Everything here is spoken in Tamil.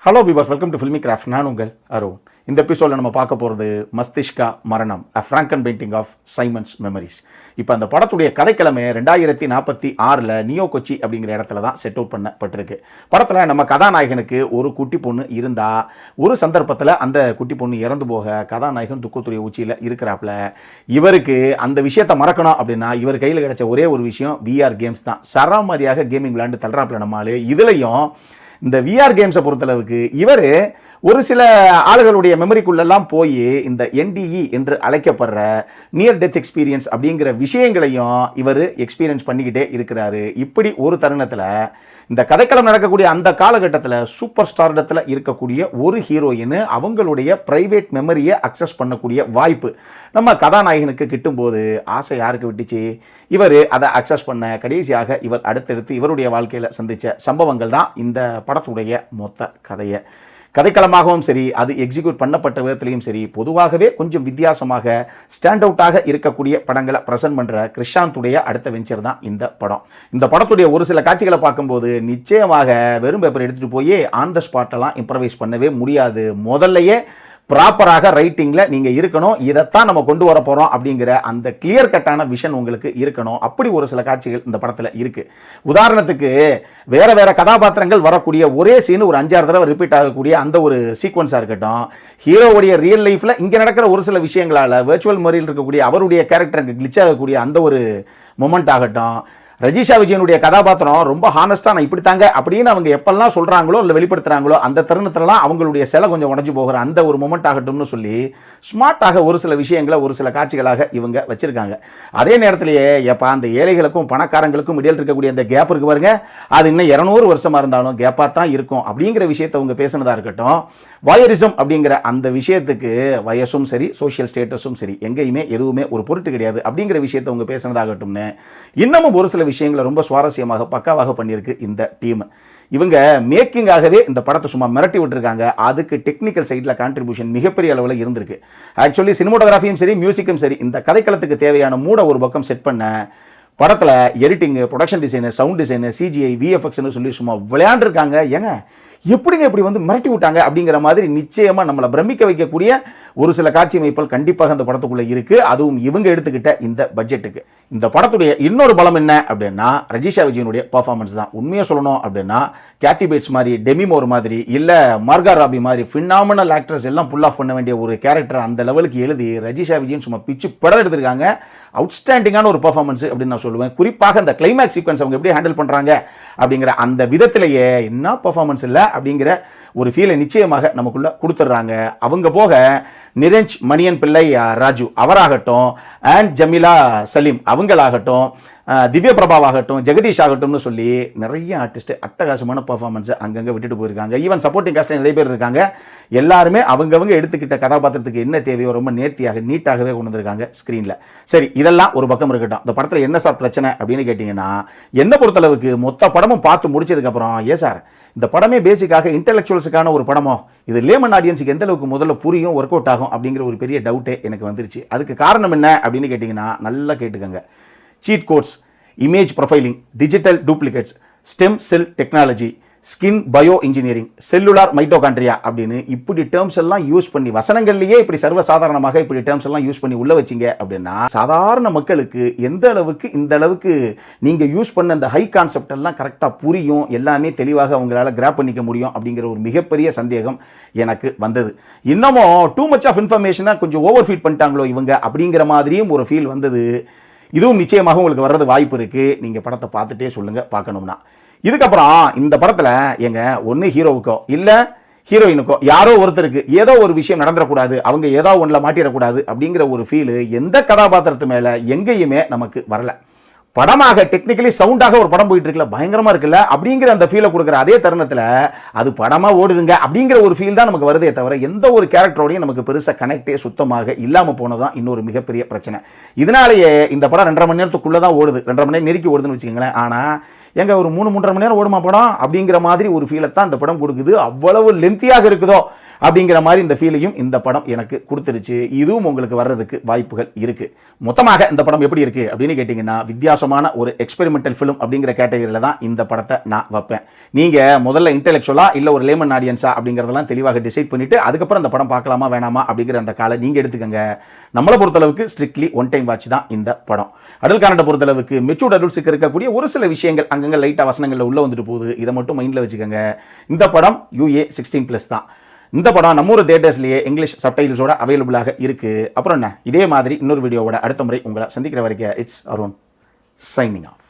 Hello பீபர்ஸ், welcome to filmi craft. நான் உங்கள் அருண். இந்த எபிசோடில் நம்ம பார்க்க போகிறது Mastishka Maranam, a franken painting of Simon's memories. இப்போ அந்த படத்துடைய கதைக்கிழமை 2046 நியோ கொச்சி அப்படிங்கிற இடத்துல தான் செட் அவுட் பண்ணப்பட்டிருக்கு. படத்தில் நம்ம கதாநாயகனுக்கு ஒரு குட்டி பொண்ணு இருந்தால், ஒரு சந்தர்ப்பத்தில் அந்த குட்டி பொண்ணு இறந்து போக கதாநாயகன் துக்கத்துடைய உச்சியில் இருக்கிறாப்புல. இவருக்கு அந்த விஷயத்தை மறக்கணும் அப்படின்னா இவர் கையில் கிடைச்ச ஒரே ஒரு விஷயம் விஆர் கேம்ஸ் தான். சராமரியாக கேமிங் விளையாண்டு தள்ளுறாப்புல நம்மளால். இதுலையும் இந்த விஆர் கேம்ஸை பொறுத்தளவுக்கு இவர் ஒரு சில ஆளுகளுடைய மெமரிக்குள்ளெல்லாம் போய் இந்த என்டிஇ என்று அழைக்கப்படுற நியர் டெத் எக்ஸ்பீரியன்ஸ் அப்படிங்கிற விஷயங்களையும் இவர் எக்ஸ்பீரியன்ஸ் பண்ணிக்கிட்டே இருக்கிறாரு. இப்படி ஒரு தருணத்தில் இந்த கதைக்களம் நடக்கக்கூடிய அந்த காலகட்டத்தில் சூப்பர் ஸ்டார்டத்தில் இருக்கக்கூடிய ஒரு ஹீரோயின் அவங்களுடைய பிரைவேட் மெமரியை அக்சஸ் பண்ணக்கூடிய வாய்ப்பு நம்ம கதாநாயகனுக்கு கிட்டும்போது ஆசை யாருக்கு விட்டுச்சு? இவர் அதை அக்சஸ் பண்ண கடைசியாக இவர் அடுத்தடுத்து இவருடைய வாழ்க்கையில் சந்தித்த சம்பவங்கள் தான் இந்த படத்துடைய மொத்த கதைக்களமாகவும் சரி, அது எக்ஸிக்யூட் பண்ணப்பட்ட விதத்திலையும் சரி, பொதுவாகவே கொஞ்சம் வித்தியாசமாக ஸ்டாண்ட் அவுட்டாக இருக்கக்கூடிய படங்களை ப்ரெசென்ட் பண்ணுற கிருஷாந்துடைய அடுத்த வெஞ்சர் தான் இந்த படம். இந்த படத்துடைய ஒரு சில காட்சிகளை பார்க்கும்போது நிச்சயமாக வெறும் பேப்பர் எடுத்துகிட்டு போய் ஆன் த ஸ்பாட்டெல்லாம் இம்ப்ரவைஸ் பண்ணவே முடியாது. முதல்லையே ப்ராப்பராக ரைட்டிங்கில் நீங்கள் இருக்கணும். இதைத்தான் நம்ம கொண்டு வர போகிறோம் அப்படிங்கிற அந்த கிளியர் கட்டான விஷன் உங்களுக்கு இருக்கணும். அப்படி ஒரு சில காட்சிகள் இந்த படத்தில் இருக்குது. உதாரணத்துக்கு வேறு கதாபாத்திரங்கள் வரக்கூடிய ஒரே சீனு ஒரு 5-6 தடவை ரிப்பீட் ஆகக்கூடிய அந்த ஒரு சீக்வன்ஸாக இருக்கட்டும், ஹீரோவுடைய ரியல் லைஃப்பில் இங்கே நடக்கிற ஒரு சில விஷயங்களால் வெர்ச்சுவல் முறையில் இருக்கக்கூடிய அவருடைய கேரக்டருக்கு கிளிச் ஆகக்கூடிய அந்த ஒரு மொமெண்ட் ஆகட்டும், ரஜிஷா விஜயனுடைய கதாபாத்திரம் ரொம்ப ஹானஸ்டாக நான் இப்படி தாங்க அப்படின்னு அவங்க எப்பெல்லாம் சொல்கிறாங்களோ இல்லை வெளிப்படுத்துகிறாங்களோ அந்த தருணத்திலலாம் அவங்களுடைய சிலை கொஞ்சம் உடஞ்சி போகிற அந்த ஒரு மொமெண்ட் ஆகட்டும்னு சொல்லி ஸ்மார்ட்டாக ஒரு சில விஷயங்களை ஒரு சில காட்சிகளாக இவங்க வச்சுருக்காங்க. அதே நேரத்திலேயே எப்போ அந்த ஏழைகளுக்கும் பணக்காரங்களுக்கும் இடையில் இருக்கக்கூடிய அந்த கேப் இருக்கு பாருங்க, அது இன்னும் 200 வருஷமாக இருந்தாலும் கேப்பாக தான் இருக்கும் அப்படிங்கிற விஷயத்தை அவங்க பேசினதாக இருக்கட்டும். வாயரிசம் அப்படிங்கிற அந்த விஷயத்துக்கு வயசும் சரி, சோஷியல் ஸ்டேட்டஸும் சரி, எங்கேயுமே எதுவுமே ஒரு பொருட்டு கிடையாது அப்படிங்கிற விஷயத்தை அவங்க பேசினதாகட்டும்னு இன்னமும் ஒரு சில விஷயங்களை ரொம்ப சுவாரஸ்யமாக பக்காவாக பண்ணியிருக்கு இந்த டீம். இவங்க மேக்கிங்காகவே இந்த படத்தை சும்மா மிரட்டி விட்டுருக்காங்க. அதுக்கு டெக்னிக்கல் சைடில் கான்ட்ரிபியூஷன் மிகப்பெரிய அளவில் இருந்திருக்கு. ஆக்சுவலி சினிமோட்டோகிராஃபியும் சரி, மியூசிக்கும் சரி, இந்த கதைக்களத்துக்கு தேவையான மூட ஒரு பக்கம் செட் பண்ண படத்தில் editing, production design, sound design, CGI, விஎஃப்எக்ஸ்னு சொல்லி சும்மா விளையாண்டுருக்காங்க. ஏங்க எப்படிங்க இப்படி வந்து மிரட்டி விட்டாங்க அப்படிங்கிற மாதிரி நிச்சயமாக நம்மளை பிரமிக்க வைக்கக்கூடிய ஒரு சில காட்சி அமைப்புகள் கண்டிப்பாக அந்த படத்துக்குள்ளே இருக்குது. அதுவும் இவங்க எடுத்துக்கிட்ட இந்த பட்ஜெட்டுக்கு. இந்த படத்துடைய இன்னொரு பலம் என்ன அப்படின்னா ரஜிஷா விஜயனுடைய பர்ஃபார்மன்ஸ் தான். உண்மையாக சொல்லணும் அப்படின்னா கேத்தி பேட்ஸ் மாதிரி, டெமி மோர் மாதிரி, இல்லை மார்கா ராபி மாதிரி ஃபினாமினல் ஆக்ட்ரஸ் எல்லாம் புல் ஆஃப் பண்ண வேண்டிய ஒரு கேரக்டர் அந்த லெவலுக்கு எழுதி ரஜிஷா விஜயன் சும்மா பிச்சு படம் எடுத்திருக்காங்க. அவுட்ஸ்டாண்டிங்கான ஒரு பர்ஃபார்மன்ஸ் அப்படின்னு நான் சொல்லுவேன். குறிப்பாக அந்த கிளைமேக்ஸ் சீக்வன்ஸ் அவங்க எப்படி ஹேண்டில் பண்ணுறாங்க அப்படிங்கிற அந்த விதத்திலேயே என்ன பர்ஃபார்மன்ஸ் இல்லை அப்படிங்கிற ஒரு ஃபீலை நிச்சயமாக நமக்குள்ள கொடுத்துட்றாங்க. அவங்க போக நிரஞ்ச் மணியன் பிள்ளை ராஜு அவராகட்டும், அண்ட் ஜமீலா சலீம் அவங்களாகட்டும், திவ்ய பிரபாவாகட்டும், ஜெகதீஷ் ஆகட்டும்னு சொல்லி நிறைய ஆர்டிஸ்ட் அட்டகாசமான பர்ஃபார்மன்ஸை அங்கங்கே விட்டுட்டு போயிருக்காங்க. ஈவன் சப்போர்ட்டிங் காஸ்ட் நிறைய பேர் இருக்காங்க. எல்லாருமே அவங்கவங்க எடுத்துக்கிட்ட கதாபாத்திரத்துக்கு என்ன தேவையோ ரொம்ப நேர்த்தியாக நீட்டாகவே கொண்டு வந்திருக்காங்க ஸ்க்ரீனில். சரி, இதெல்லாம் ஒரு பக்கம் இருக்கட்டும். இந்த படத்தில் என்ன சார் பிரச்சனை அப்படின்னு கேட்டிங்கன்னா, என்ன பொறுத்தளவுக்கு மொத்த படமும் பார்த்து முடிச்சதுக்கப்புறம் சார் இந்த படமே பேசிக்காக இன்டெலெக்சுவல்ஸுக்கான ஒரு படமோ, இது லேமன் ஆடியன்ஸுக்கு எந்த அளவுக்கு முதல்ல புரியும், ஒர்க் அவுட் ஆகும் அப்படிங்கிற ஒரு பெரிய டவுட்டே எனக்கு வந்துருச்சு. அதுக்கு காரணம் என்ன அப்படின்னு கேட்டிங்கன்னா, நல்லா கேட்டுக்கங்க. Cheat codes, image profiling, digital duplicates, stem cell technology, skin bio engineering, cellular mitochondria அப்படின்னு இப்படி டேர்ம்ஸ் எல்லாம் யூஸ் பண்ணி வசனங்கள்லேயே இப்படி சர்வசாதாரணமாக இப்படி டேர்ம்ஸ் எல்லாம் யூஸ் பண்ணி உள்ள வச்சிங்க அப்படின்னா சாதாரண மக்களுக்கு எந்த அளவுக்கு இந்த அளவுக்கு நீங்கள் யூஸ் பண்ண அந்த ஹை கான்செப்ட் எல்லாம் கரெக்டாக புரியும், எல்லாமே தெளிவாக அவங்களால கிராப் பண்ணிக்க முடியும் அப்படிங்கிற ஒரு மிகப்பெரிய சந்தேகம் எனக்கு வந்தது. இன்னமும் டூ மச் ஆஃப் இன்ஃபர்மேஷனாக கொஞ்சம் ஓவர் ஃபீட் பண்ணிட்டாங்களோ இவங்க அப்படிங்கிற மாதிரியும் ஒரு ஃபீல் வந்தது. இதுவும் நிச்சயமாக உங்களுக்கு வர்றது வாய்ப்பு இருக்குது. நீங்கள் படத்தை பார்த்துட்டே சொல்லுங்கள் பார்க்கணும்னா. இதுக்கப்புறம் இந்த படத்தில் எங்க ஒன்று ஹீரோவுக்கோ இல்லை ஹீரோயினுக்கோ யாரோ ஒருத்தருக்கு ஏதோ ஒரு விஷயம் நடந்துடக்கூடாது, அவங்க ஏதோ ஒன்றில் மாட்டிடக்கூடாது அப்படிங்கிற ஒரு ஃபீலு எந்த கதாபாத்திரத்து மேலே எங்கேயுமே நமக்கு வரல. படமாக டெக்னிக்கலி சவுண்டாக ஒரு படம் போயிட்டு இருக்குல்ல, பயங்கரமாக இருக்குல்ல அப்படிங்கிற அந்த ஃபீலை கொடுக்குற அதே தருணத்தில் அது படமாக ஓடுதுங்க அப்படிங்கிற ஒரு ஃபீல் தான் நமக்கு வருதே தவிர எந்த ஒரு கேரக்டரோடையும் நமக்கு பெருசாக கனெக்டே சுத்தமாக இல்லாமல் போனதான் இன்னொரு மிகப்பெரிய பிரச்சனை. இதனாலேயே இந்த படம் 2.5 மணி நேரத்துக்குள்ளே தான் ஓடுது, 2.5 மணி நேரம் நெருக்கி ஓடுதுன்னு வச்சுக்கோங்களேன். ஆனால் எங்க ஒரு 3-3.5 மணி நேரம் ஓடுமா படம் அப்படிங்கிற மாதிரி ஒரு ஃபீலை தான் இந்த படம் கொடுக்குது. அவ்வளவு லென்த்தியாக இருக்குதோ அப்படிங்கிற மாதிரி இந்த ஃபீலையும் இந்த படம் எனக்கு கொடுத்துருச்சு. இதுவும் உங்களுக்கு வர்றதுக்கு வாய்ப்புகள் இருக்குது. மொத்தமாக இந்த படம் எப்படி இருக்குது அப்படின்னு கேட்டிங்கன்னா, வித்தியாசமான ஒரு எக்ஸ்பெரிமெண்டல் ஃபிலிம் அப்படிங்கிற கேட்டகரியில் தான் இந்த படத்தை நான் வைப்பேன். நீங்கள் முதல்ல இன்டெலெக்சுவலாக இல்லை ஒரு லேமன் ஆடியன்ஸா அப்படிங்கிறதெல்லாம் தெளிவாக டிசைட் பண்ணிவிட்டு அதுக்கப்புறம் அந்த படம் பார்க்கலாமா வேணாமா அப்படிங்கிற அந்த காலை நீங்கள் எடுத்துக்கங்க. நம்மளை பொறுத்தளவுக்கு ஸ்ட்ரிக்ட்லி ஒன் டைம் வாட்ச் தான் இந்த படம். அடல் கானடை பொறுத்தளவுக்கு மெச்சூர்ட் அடல்ட்ஸுக்கு இருக்கக்கூடிய ஒரு சில விஷயங்கள் அங்கங்கே லைட்டாக வசனங்களில் உள்ளே வந்துட்டு போகுது. இதை மட்டும் மைண்டில் வச்சுக்கோங்க. இந்த படம் UA 16+ தான். இந்த படம் நம்ம ஊர் தியேட்டர்ஸ்லேயே இங்கிலீஷ் சப்டைட்டில்ஸோட அவைலபிளாக இருக்குது. அப்புறம் என்ன, இதே மாதிரி இன்னொரு வீடியோவோட அடுத்த முறை உங்களை சந்திக்கிற வரைக்கும் இட்ஸ் அருண் சைனிங் ஆஃப்.